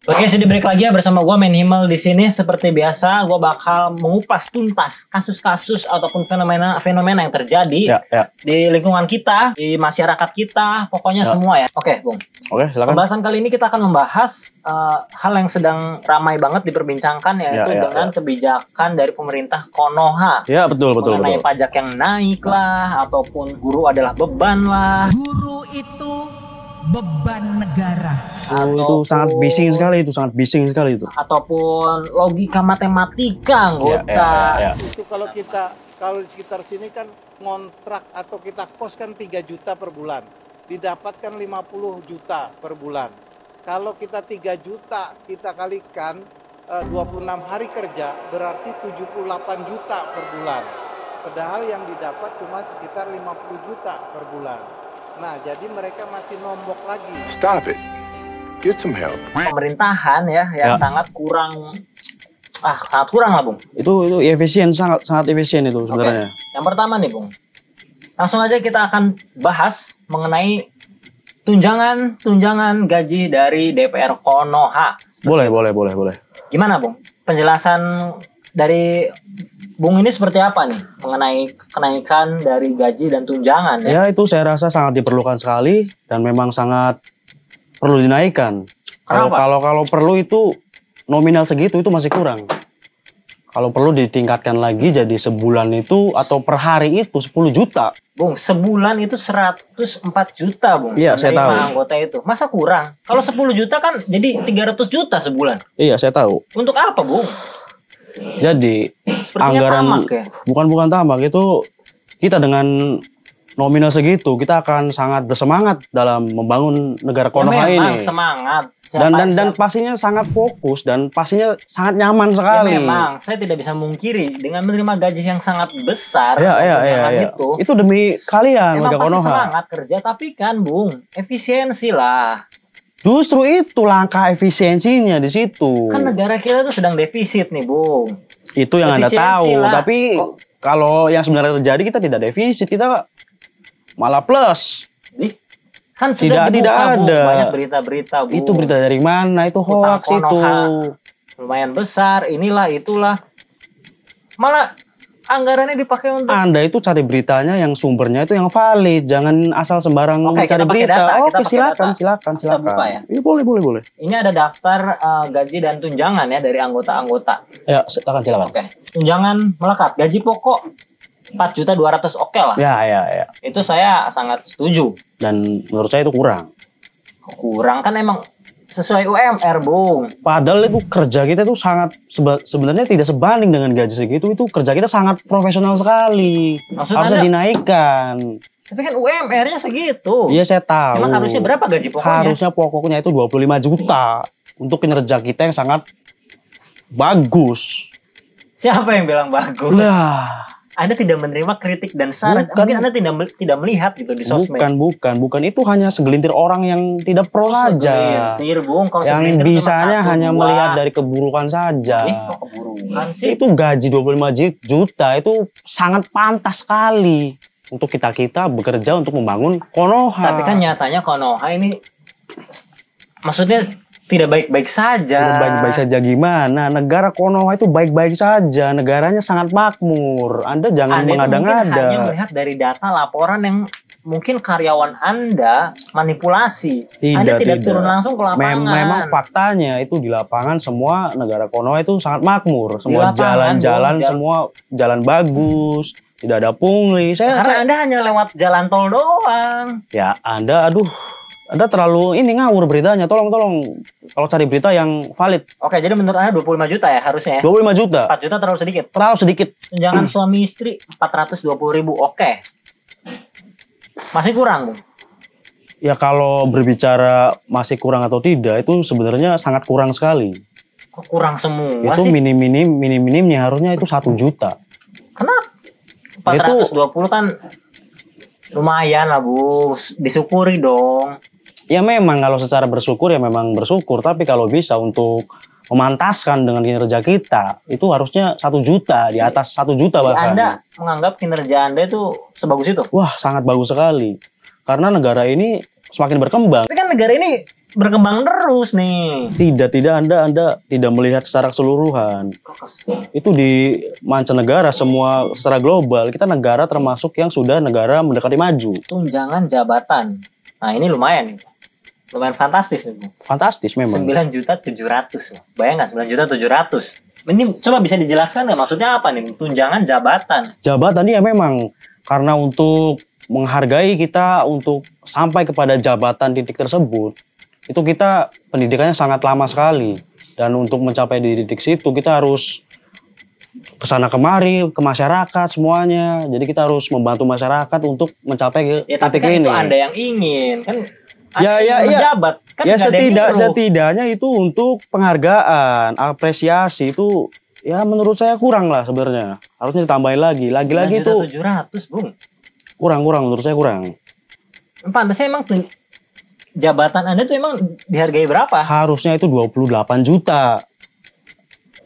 Oke, sudah balik lagi ya bersama gue Men Himmel di sini. Seperti biasa, gue bakal mengupas tuntas kasus-kasus ataupun fenomena yang terjadi di lingkungan kita, di masyarakat kita, pokoknya semua ya. Oke, Bung. Oke, silakan. Pembahasan kali ini kita akan membahas hal yang sedang ramai banget diperbincangkan, yaitu dengan kebijakan dari pemerintah Konoha. Ya, betul. Mengenai pajak yang naik lah, ataupun guru adalah beban lah. Guru itu beban negara. Itu sangat bising sekali itu. Ataupun logika matematika anggota. Itu kalau di sekitar sini kan ngontrak atau kita kos kan 3 juta per bulan. Didapatkan 50 juta per bulan. Kalau kita 3 juta kita kalikan 26 hari kerja berarti 78 juta per bulan. Padahal yang didapat cuma sekitar 50 juta per bulan. Nah, jadi mereka masih nombok lagi. Stop it. Get some help. Pemerintahan yang sangat kurang lah, Bung. Itu efisien, sangat efisien itu sebenarnya. Yang pertama nih, Bung. Langsung aja kita akan bahas mengenai tunjangan gaji dari DPR Konoha. Boleh. Gimana, Bung? Penjelasan dari Bung ini seperti apa nih mengenai kenaikan dari gaji dan tunjangan ya? Ya, itu saya rasa sangat diperlukan sekali dan memang sangat perlu dinaikkan. Kalau perlu itu nominal segitu itu masih kurang. Kalau perlu ditingkatkan lagi jadi sebulan itu atau per hari itu 10 juta. Bung, sebulan itu 104 juta, Bung. Iya, saya tahu. Anggota itu. Masa kurang? Kalau 10 juta kan jadi 300 juta sebulan. Iya, saya tahu. Untuk apa, Bung? Jadi sepertinya anggaran tamak, ya? bukan tamak, itu kita dengan nominal segitu kita akan sangat bersemangat dalam membangun negara Konoha memang ini. Semangat. Dan pastinya sangat fokus dan pastinya sangat nyaman sekali. Ya, memang saya tidak bisa mungkiri dengan menerima gaji yang sangat besar. Itu demi kalian memang warga pasti Konoha. Semangat kerja, tapi kan, Bung, efisiensi lah. Justru itu langkah efisiensinya di situ. Kan negara kita tuh sedang defisit nih, Bung. Itu yang Anda tahu. Lah. Tapi kalau yang sebenarnya terjadi kita tidak defisit, kita malah plus. Kan sudah tidak ada. Bung, banyak berita-berita, Bung. Itu berita dari mana? Itu hoax itu. Lumayan besar, inilah itulah. Malah anggarannya dipakai untuk Anda itu cari beritanya yang sumbernya itu yang valid, jangan asal sembarang cari berita. Silakan. Kita buka ya. Iya, boleh. Ini ada daftar gaji dan tunjangan ya dari anggota-anggota. Ya, silakan. Oke. Tunjangan melekat, gaji pokok 4.200.000 oke lah. Ya. Itu saya sangat setuju. Dan menurut saya itu kurang. Kurang kan emang sesuai UMR, Bung. Padahal itu kerja kita itu sangat sebenarnya tidak sebanding dengan gaji segitu. Itu kerja kita sangat profesional sekali. Harusnya dinaikkan. Tapi kan UMR-nya segitu. Iya, saya tahu. Emang harusnya berapa gaji pokoknya? Harusnya pokoknya itu 25 juta untuk kinerja kita yang sangat bagus. Siapa yang bilang bagus? Lah, Anda tidak menerima kritik dan saran. Mungkin Anda tidak melihat gitu di sosmed. Bukan. Itu hanya segelintir orang yang tidak pro saja. Segelintir, Bung. Kalau yang bisanya hanya melihat dari keburukan saja. Kok keburukan sih? Itu gaji 25 juta itu sangat pantas sekali untuk kita bekerja untuk membangun Konoha. Tapi kan nyatanya Konoha ini maksudnya tidak baik-baik saja. Tidak baik-baik saja gimana? Negara Konoha itu baik-baik saja. Negaranya sangat makmur. Anda jangan mengada-ngada. Anda hanya melihat dari data laporan yang mungkin karyawan Anda manipulasi. Anda tidak turun langsung ke lapangan. Memang faktanya itu di lapangan semua negara Konoha itu sangat makmur. Semua jalan-jalan, semua jalan bagus. Tidak ada pungli. Karena Anda hanya lewat jalan tol doang. Ya, Anda terlalu ngawur beritanya. Tolong kalau cari berita yang valid. Oke, jadi menurut Anda 25 juta ya harusnya ya? 25 juta. 4 juta terlalu sedikit. Terlalu sedikit. Tunjangan suami istri 420.000. Oke. Masih kurang, Bung? Ya, kalau berbicara masih kurang atau tidak itu sebenarnya sangat kurang sekali. Kok kurang semua itu sih? Minim-minimnya harusnya itu 1 juta. Kenapa? 420 kan lumayan lah, Bu. Disyukuri dong. Ya memang kalau secara bersyukur ya memang bersyukur. Tapi kalau bisa untuk memantaskan dengan kinerja kita, itu harusnya 1 juta, di atas 1 juta bahkan. Anda menganggap kinerja Anda itu sebagus itu? Wah, sangat bagus sekali. Karena negara ini semakin berkembang. Tapi kan negara ini berkembang terus nih. Tidak Anda tidak melihat secara keseluruhan. Itu di mancanegara semua secara global, kita negara termasuk yang sudah negara mendekati maju. Tunjangan jabatan. Nah, ini lumayan nih. Lumayan fantastis nih, Bu. Fantastis memang. 9.700.000. Bayangkan 9.700.000. Ini coba bisa dijelaskan nggak maksudnya apa nih? Tunjangan jabatan. Jabatan ya memang karena untuk menghargai kita untuk sampai kepada jabatan titik tersebut. Itu kita pendidikannya sangat lama sekali, dan untuk mencapai di titik situ kita harus kesana kemari ke masyarakat semuanya. Jadi kita harus membantu masyarakat untuk mencapai ke tapi titik kan ini. Itu Anda yang ingin kan? Ya menjabat kan? Ya setidaknya itu untuk penghargaan, apresiasi itu ya menurut saya kurang lah sebenarnya. Harusnya ditambahin lagi itu 700, Bung. Kurang menurut saya kurang. Pantasnya emang jabatan Anda tuh emang dihargai berapa? Harusnya itu 28 juta.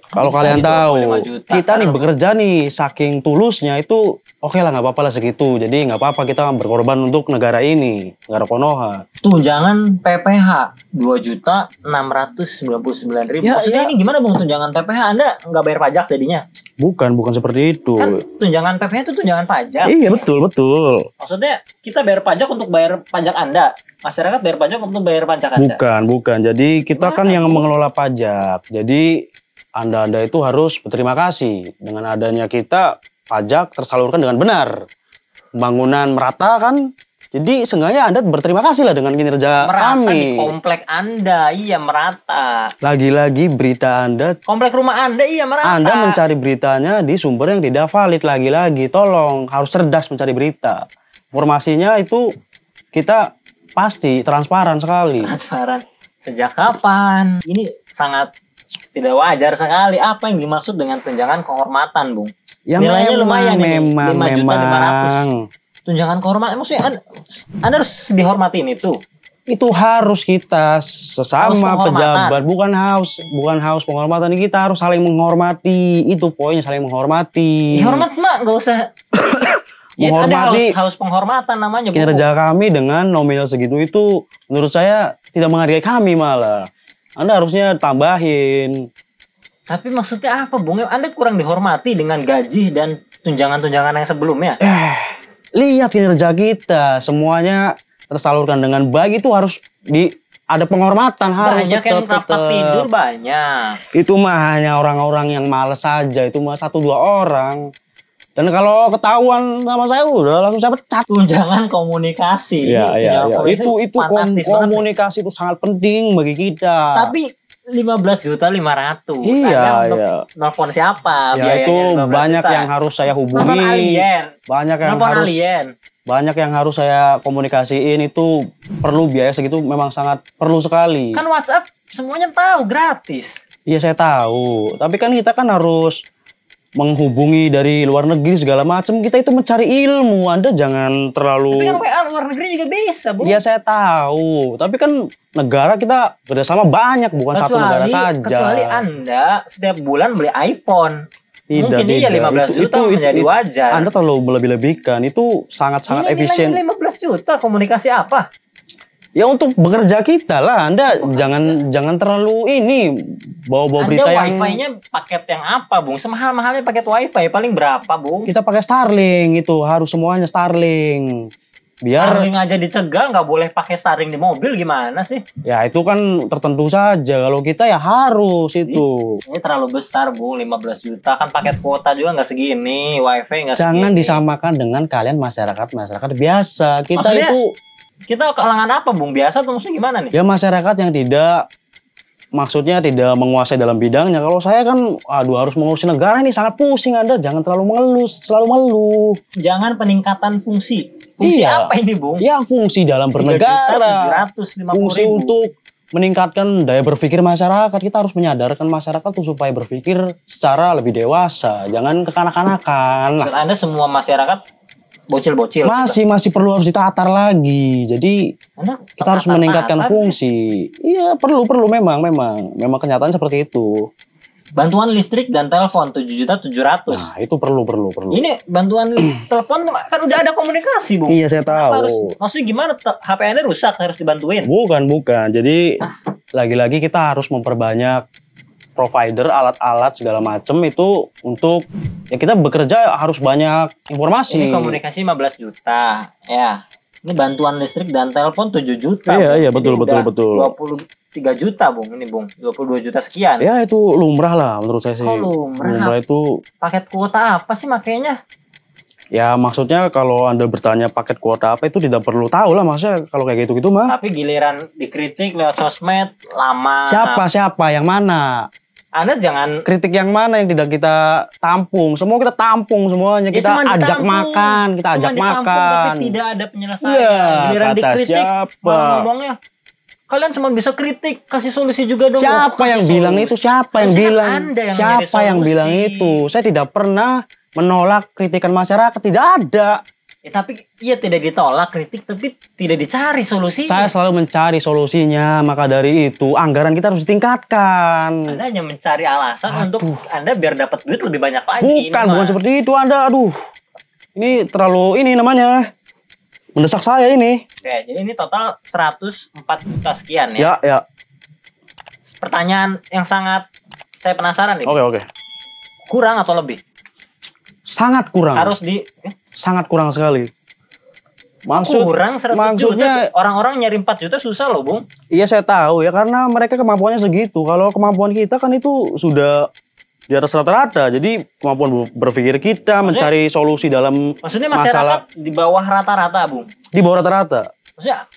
Kalau kalian tahu, kita nih bekerja nih saking tulusnya itu oke lah, nggak apa-apa lah segitu. Jadi nggak apa-apa kita berkorban untuk negara ini, negara Konoha. Tunjangan PPH 2.699.000. Maksudnya ini gimana, Bung, tunjangan PPH? Anda nggak bayar pajak jadinya? Bukan seperti itu. Kan tunjangan PPH itu tunjangan pajak. Iya, betul. Maksudnya kita bayar pajak untuk bayar pajak Anda. Masyarakat bayar pajak untuk bayar pajak Anda. Bukan. Jadi kita kan yang mengelola pajak. Jadi Anda itu harus berterima kasih. Dengan adanya kita, pajak tersalurkan dengan benar. Pembangunan merata kan. Jadi seenggaknya Anda berterima kasih lah dengan kinerja merata kami. Di komplek Anda, iya merata. Lagi-lagi berita Anda. Komplek rumah Anda, iya merata. Anda mencari beritanya di sumber yang tidak valid. Lagi-lagi, tolong harus cerdas mencari berita. Informasinya itu kita pasti transparan sekali. Transparan. Sejak kapan? Ini sangat tidak wajar sekali. Apa yang dimaksud dengan tunjangan kehormatan, Bung? Ya, nilainya lumayan ini, memang. 5.500.000. Tunjangan kehormatan, maksudnya Anda harus dihormatin itu. Itu harus kita sesama pejabat, bukan haus penghormatan. Kita harus saling menghormati. Itu poinnya, saling menghormati. Hormat mah nggak usah. Menghormati. Ada haus penghormatan namanya. Kinerja kami dengan nominal segitu itu menurut saya tidak menghargai kami malah. Anda harusnya tambahin. Tapi maksudnya apa, Bung? Anda kurang dihormati dengan gaji dan tunjangan-tunjangan yang sebelumnya. Lihat kinerja kita, semuanya tersalurkan dengan baik, itu harus ada penghormatan. Banyak yang rapat tidur banyak. Itu mah hanya orang-orang yang malas saja, itu mah 1-2 orang. Dan kalau ketahuan sama saya udah langsung saya pecat. Tunjangan komunikasi. Iya. Itu komunikasi itu sangat penting bagi kita. Tapi 15.500.000. Iya. Nelfon siapa? Ya itu banyak juta. Yang harus saya hubungi. Nonton alien. Banyak yang harus saya komunikasiin, itu perlu biaya segitu, memang sangat perlu sekali. Kan WhatsApp semuanya tahu gratis. Iya saya tahu. Tapi kan kita kan harus menghubungi dari luar negeri segala macam. Kita itu mencari ilmu. Anda jangan terlalu. Tapi kan WA luar negeri juga bisa, Bu. Iya saya tahu. Tapi kan negara kita kerjasama banyak, bukan satu negara saja. Kecuali Anda setiap bulan beli iPhone. Mungkin iya 15 juta menjadi wajar. Anda terlalu melebih-lebihkan. Itu sangat-sangat efisien. 15 juta komunikasi apa? Ya untuk bekerja kita lah. Anda jangan terlalu ini bawa-bawa berita yang. Anda wifi-nya paket yang apa, Bung? Semahal-mahalnya paket wifi paling berapa, Bung? Kita pakai Starlink, itu harus semuanya Starlink. Biar Starlink aja dicegah, nggak boleh pakai Starlink di mobil, gimana sih? Ya itu kan tertentu saja. Kalau kita ya harus itu. Ini terlalu besar, Bu. 15 juta kan paket kuota juga nggak segini, wifi nggak segini. Jangan disamakan dengan kalian masyarakat biasa. Kita maksudnya, itu. Kita kalangan apa, Bung? Biasa atau maksudnya gimana nih? Ya masyarakat yang tidak menguasai dalam bidangnya. Kalau saya kan, harus mengurusi negara ini sangat pusing. Anda jangan terlalu selalu mengeluh. Jangan peningkatan fungsi. Fungsi apa ini, Bung? Ya fungsi dalam bernegara. 3.750.000. Fungsi untuk meningkatkan daya berpikir masyarakat. Kita harus menyadarkan masyarakat tuh supaya berpikir secara lebih dewasa. Jangan kekanak-kanakan. Maksud Anda semua masyarakat bocil-bocil? Masih perlu harus ditatar lagi. Jadi kita harus meningkatkan fungsi. Iya perlu memang kenyataannya seperti itu. Bantuan listrik dan telepon 7.700.000. Nah, itu perlu. Ini bantuan telepon kan udah ada komunikasi, Bung. Iya, saya tahu. Maksudnya gimana HP Anda rusak harus dibantuin? Bukan. Jadi lagi-lagi kita harus memperbanyak provider, alat-alat segala macam itu untuk ya kita bekerja harus banyak informasi. Ini komunikasi 15 juta, ya. Ini bantuan listrik dan telepon 7 juta. Iya, betul. 23 juta, Bung. Ini, Bung. 22 juta sekian. Ya, itu lumrah lah menurut saya sih. Oh, lumrah. Lumrah itu paket kuota apa sih makanya? ya maksudnya kalau Anda bertanya paket kuota apa itu tidak perlu tahu lah maksudnya kalau kayak gitu-gitu mah. Tapi giliran dikritik lewat sosmed lama. Siapa yang mana? Anda jangan kritik yang mana yang tidak kita tampung. Semua kita tampung semuanya. Kita ajak makan, tapi tidak ada penyelesaian. Ya, giliran dikritik malah ngomongnya kalian cuma bisa kritik, kasih solusi juga dong. Siapa yang bilang itu? Siapa yang bilang itu? Saya tidak pernah menolak kritikan masyarakat, tidak ada. Ya, tapi iya tidak ditolak kritik, tapi tidak dicari solusinya. Saya selalu mencari solusinya, maka dari itu anggaran kita harus ditingkatkan. Anda hanya mencari alasan untuk Anda biar dapat duit lebih banyak lagi. Bukan seperti itu Anda, ini terlalu namanya mendesak saya ini. Oke, jadi ini total 104 juta sekian ya. Ya. Pertanyaan yang sangat saya penasaran nih. Oke. Kurang atau lebih? Sangat kurang. Sangat kurang sekali. Kurang 100 juta. Orang-orang nyari 4 juta susah loh, Bung. Iya, saya tahu ya karena mereka kemampuannya segitu. Kalau kemampuan kita kan itu sudah di atas rata-rata. Jadi kemampuan berpikir kita mencari solusi dalam maksudnya masyarakat di bawah rata-rata, Bung. Di bawah rata-rata. Maksudnya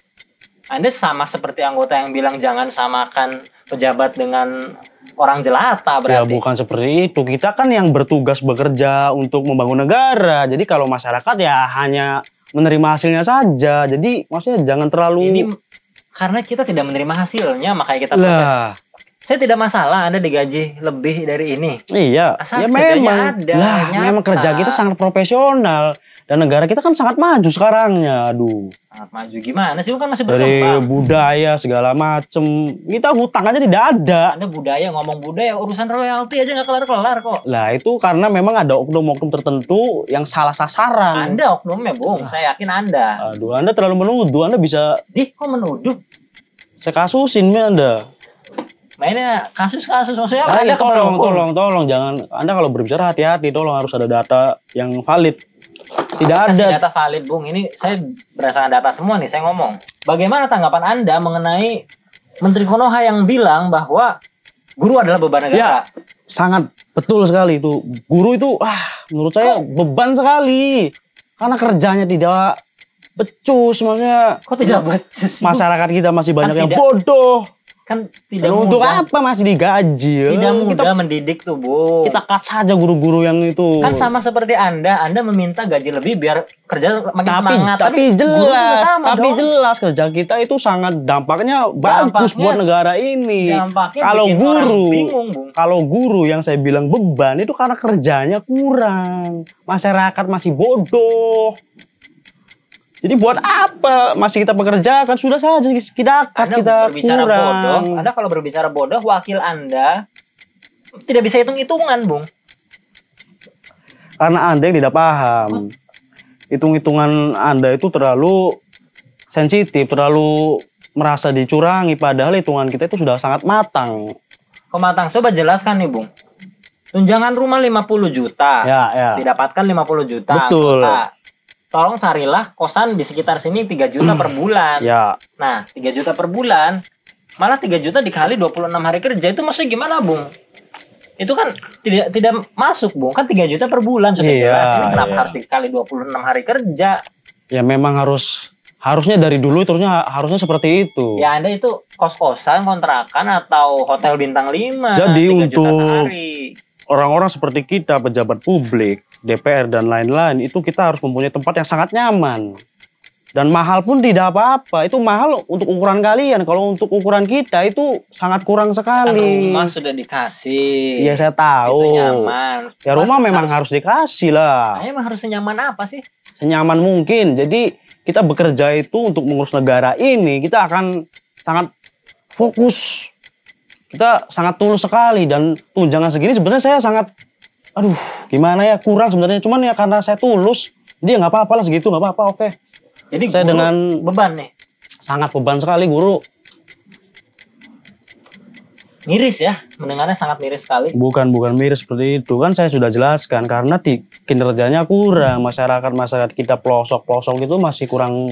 Anda sama seperti anggota yang bilang jangan samakan pejabat dengan orang jelata berarti. Ya bukan seperti itu. Kita kan yang bertugas bekerja untuk membangun negara. Jadi kalau masyarakat ya hanya menerima hasilnya saja. Jadi maksudnya jangan terlalu. Ini karena kita tidak menerima hasilnya makanya kita protes. Saya tidak masalah Anda digaji lebih dari ini. Iya. Asal ya memang. ada. Memang kerja kita sangat profesional. Dan negara kita kan sangat maju sekarangnya. Sangat maju gimana sih? Lu kan masih berkembang. Dari budaya segala macem. Kita hutang aja tidak ada. Anda ngomong budaya, urusan royalti aja nggak kelar-kelar kok. Lah itu karena memang ada oknum-oknum tertentu yang salah sasaran. Anda oknumnya, Bung. Saya yakin Anda. Anda terlalu menuduh. Anda bisa. Kok menuduh? Saya kasusin Anda. Mainnya kasus-kasus maksudnya Anda tolong jangan. Anda kalau berbicara hati-hati, tolong harus ada data yang valid. Tidak ada data valid, Bung. Ini saya berdasarkan data semua nih saya ngomong. Bagaimana tanggapan Anda mengenai Menteri Konoha yang bilang bahwa guru adalah beban negara? Ya, sangat betul sekali itu. Guru itu menurut saya beban sekali. Karena kerjanya tidak becus maksudnya. Kok tidak becus? Masyarakat kita masih banyak yang bodoh. Kan tidak mudah. Untuk apa masih digaji? Tidak mudah mendidik tuh, Bu. Kita cut saja guru-guru yang itu. Kan sama seperti Anda meminta gaji lebih biar kerja makin semangat. Tapi jelas kerja kita itu sangat dampaknya bagus buat negara ini. Kalau guru yang saya bilang beban itu karena kerjanya kurang. Masyarakat masih bodoh. Jadi buat apa masih kita pekerjakan? Sudah saja kita kurang. Anda kalau berbicara bodoh, wakil Anda tidak bisa hitung-hitungan, Bung. Karena Anda yang tidak paham. Hitung-hitungan Anda itu terlalu sensitif, terlalu merasa dicurangi. Padahal hitungan kita itu sudah sangat matang. Kok matang? Coba jelaskan nih, Bung. Tunjangan rumah 50 juta. Ya. Didapatkan 50 juta. Betul. Tolong carilah kosan di sekitar sini 3 juta per bulan. Ya. Nah, 3 juta per bulan, malah 3 juta dikali 26 hari kerja, itu maksudnya gimana, Bung? Itu kan tidak masuk, Bung. Kan 3 juta per bulan sudah jelas. Ini kenapa harus dikali 26 hari kerja? Ya memang harusnya dari dulu harusnya seperti itu. Ya Anda itu kos-kosan, kontrakan, atau hotel bintang 5. Jadi 3 untuk juta sehari. Orang-orang seperti kita, pejabat publik, DPR dan lain-lain, itu kita harus mempunyai tempat yang sangat nyaman. Dan mahal pun tidak apa-apa. Itu mahal untuk ukuran kalian. Kalau untuk ukuran kita itu sangat kurang sekali. Rumah sudah dikasih. Iya, saya tahu. Itu nyaman. Ya rumah memang harus dikasih lah. Emang harus senyaman apa sih? Senyaman mungkin. Jadi kita bekerja itu untuk mengurus negara ini. Kita akan sangat fokus. kita sangat tulus sekali, dan tunjangan segini sebenarnya saya sangat, aduh gimana ya, kurang sebenarnya, cuman ya karena saya tulus, dia nggak apa-apa lah segitu, nggak apa-apa, oke. Jadi saya dengan beban nih. Sangat beban sekali guru. Miris ya, mendengarnya sangat miris sekali. Bukan miris seperti itu, kan saya sudah jelaskan, karena kinerjanya kurang, masyarakat kita pelosok gitu masih kurang.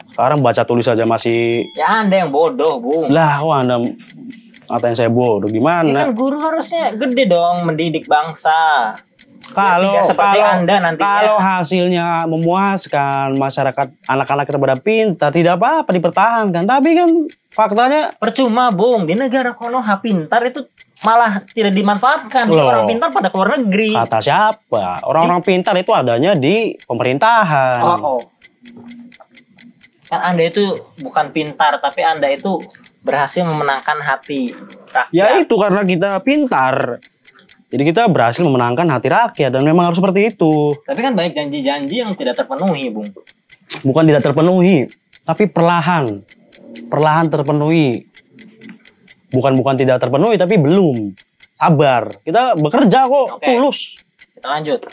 Sekarang baca tulis saja masih. Ya Anda yang bodoh, Bung. Lah, Anda ngatain saya bodoh, gimana? Ini kan guru harusnya gede dong mendidik bangsa. Kalau seperti Anda nantinya. Kalau hasilnya memuaskan, masyarakat, anak-anak kita pada pintar, tidak apa-apa dipertahankan. Tapi kan faktanya percuma, Bung. Di negara Konoha pintar itu malah tidak dimanfaatkan. Orang pintar pada keluar negeri. Kata siapa? Orang-orang pintar itu adanya di pemerintahan. Oh. Kan Anda itu bukan pintar, tapi Anda itu berhasil memenangkan hati rakyat. Ya itu karena kita pintar. Jadi kita berhasil memenangkan hati rakyat, dan memang harus seperti itu. Tapi kan banyak janji-janji yang tidak terpenuhi, Bung. Bukan tidak terpenuhi, tapi perlahan terpenuhi. Bukan tidak terpenuhi, tapi belum. Sabar, kita bekerja kok, tulus. Kita lanjut.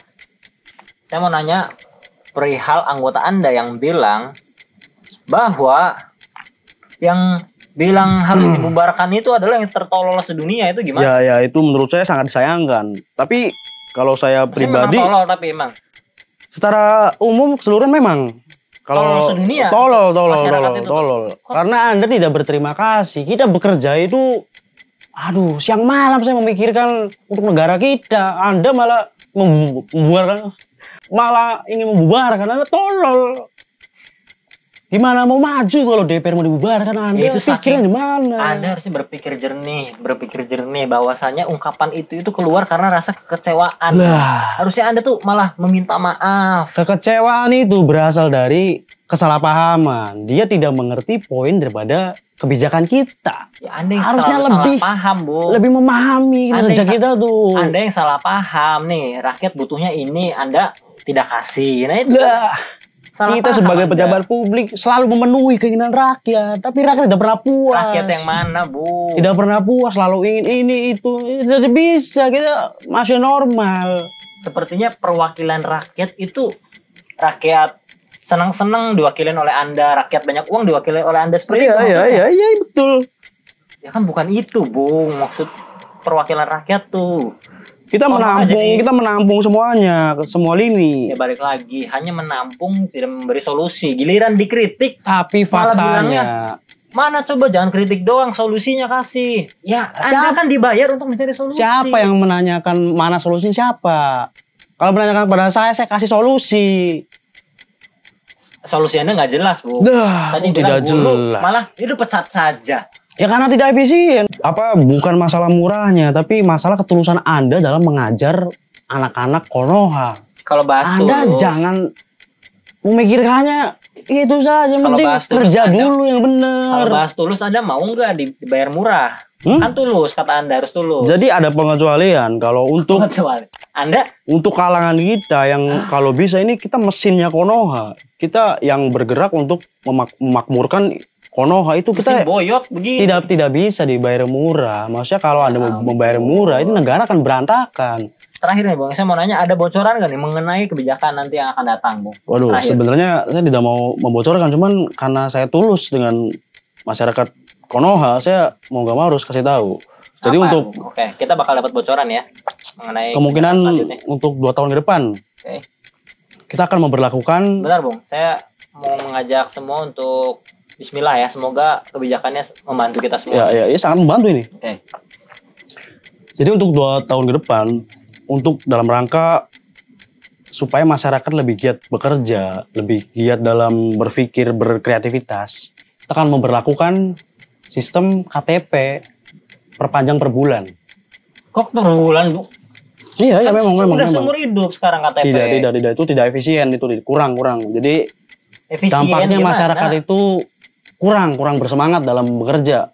Saya mau nanya perihal anggota Anda yang bilang bahwa yang bilang harus dibubarkan itu adalah yang tertolol sedunia, itu gimana? Ya itu menurut saya sangat disayangkan. Tapi kalau saya pribadi, tolol, tapi emang secara umum keseluruhan memang kalau tolol sedunia, tolol. Karena Anda tidak berterima kasih. Kita bekerja itu, aduh, siang malam saya memikirkan untuk negara kita. Anda malah ingin membubarkan. Anda tolol. Gimana mau maju kalau DPR mau dibubarkan? Anda itu pikirin di mana? Anda harusnya berpikir jernih bahwasanya ungkapan itu keluar karena rasa kekecewaan. Harusnya Anda tuh malah meminta maaf. Kekecewaan itu berasal dari kesalahpahaman. Dia tidak mengerti poin daripada kebijakan kita. Ya, Anda yang harusnya lebih salah paham, Bu. Lebih memahami kinerja kita tuh. Anda yang salah paham nih. Rakyat butuhnya ini, Anda tidak kasih. Nah itu. Kita sebagai pejabat publik selalu memenuhi keinginan rakyat, tapi rakyat tidak pernah puas. Rakyat yang mana, Bu? Tidak pernah puas, selalu ingin ini itu. Tidak bisa, kita masih normal. Sepertinya perwakilan rakyat itu rakyat senang-senang diwakilin oleh Anda, rakyat banyak uang diwakili oleh Anda, seperti itu maksudnya. Iya, betul. Ya kan bukan itu, Bung. Maksud perwakilan rakyat tuh. Kita menampung semuanya, semua lini. Ya balik lagi, hanya menampung, tidak memberi solusi. Giliran dikritik, tapi faktanya, mana coba jangan kritik doang, solusinya kasih. Ya, Anda kan dibayar untuk mencari solusi. Siapa yang menanyakan mana solusinya, siapa? Kalau menanyakan pada saya kasih solusi. Solusi Anda nggak jelas, Bu. Tadi tidak jelas. Malah itu pecat saja. Ya karena tidak efisien. Bukan masalah murahnya, tapi masalah ketulusan Anda dalam mengajar anak-anak Konoha. Kalau bahas Anda tulus, jangan memikirkannya itu saja, mending kerja dulu yang benar. Kalau bahas tulus, Anda mau nggak dibayar murah? Kan tulus, kata Anda harus tulus. Jadi ada pengecualian kalau untuk Anda untuk kalangan kita yang kalau bisa ini kita mesinnya Konoha. Kita yang bergerak untuk memakmurkan Konoha itu kita boyot begini. Tidak bisa dibayar murah. Maksudnya kalau Anda membayar murah, itu negara akan berantakan. Terakhir nih, Bang, saya mau nanya, ada bocoran nggak nih mengenai kebijakan nanti yang akan datang, Bang? Waduh, sebenarnya saya tidak mau membocorkan, cuman karena saya tulus dengan masyarakat Konoha, saya mau nggak mau harus kasih tahu. Jadi Oke, kita bakal dapat bocoran ya mengenai kemungkinan untuk 2 tahun ke depan. Oke. Kita akan memberlakukan. Bentar, Bang, saya mau mengajak semua untuk Bismillah ya, semoga kebijakannya membantu kita semua. Ya, sangat membantu ini. Oke. Jadi untuk 2 tahun ke depan, untuk dalam rangka supaya masyarakat lebih giat bekerja, lebih giat dalam berpikir, berkreativitas, kita akan memberlakukan sistem KTP perpanjang per bulan. Kok per bulan, Bu? Iya, memang. Udah seumur hidup sekarang KTP. Tidak, itu tidak efisien, itu kurang. Jadi dampaknya masyarakat itu kurang bersemangat dalam bekerja.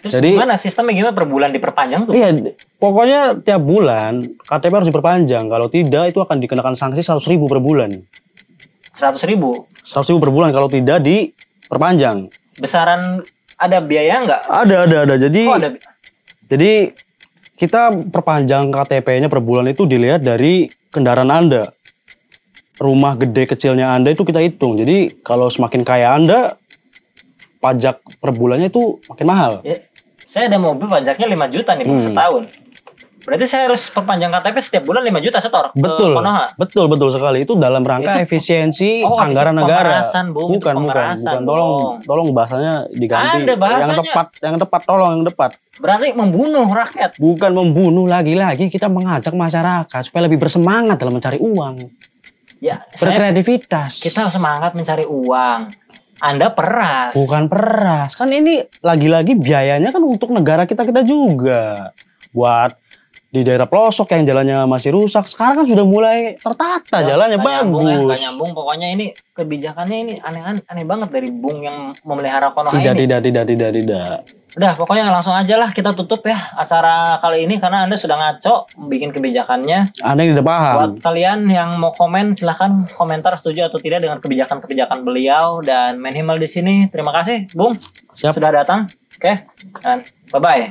Terus jadi gimana sistemnya, per bulan diperpanjang tuh? Iya, pokoknya tiap bulan KTP harus diperpanjang. Kalau tidak itu akan dikenakan sanksi 100.000 per bulan. 100.000? 100.000 per bulan kalau tidak diperpanjang. Besaran ada biaya nggak? Ada. Ada. Jadi kita perpanjang KTP-nya per bulan itu dilihat dari kendaraan Anda. Rumah gede kecilnya Anda itu kita hitung. Jadi kalau semakin kaya Anda, pajak per bulannya itu makin mahal. Ya, saya ada mobil pajaknya 5 juta nih setahun. Berarti saya harus perpanjang KTP setiap bulan 5 juta setor ke Konoha. Betul sekali. Itu dalam rangka efisiensi anggaran negara. Bukan. Tolong bahasanya diganti. Ada bahasanya. Yang tepat. Berarti membunuh rakyat. Bukan membunuh, lagi-lagi kita mengajak masyarakat supaya lebih bersemangat dalam mencari uang. Ya, berkreativitas. Kita semangat mencari uang. Anda peras. Bukan peras. Kan ini lagi-lagi biayanya kan untuk negara kita juga. Buat di daerah pelosok yang jalannya masih rusak, sekarang kan sudah mulai tertata, jalannya bagus. Gak nyambung, pokoknya ini kebijakannya ini aneh banget dari Bung yang memelihara Konoha ini. Tidak. Udah, pokoknya langsung aja lah kita tutup ya acara kali ini karena Anda sudah ngaco bikin kebijakannya. Anda yang tidak paham. Buat kalian yang mau komen, silahkan komentar setuju atau tidak dengan kebijakan-kebijakan beliau. Dan Main Himmel di sini. Terima kasih, Bung. Siap. Sudah datang. Oke. Dan bye-bye.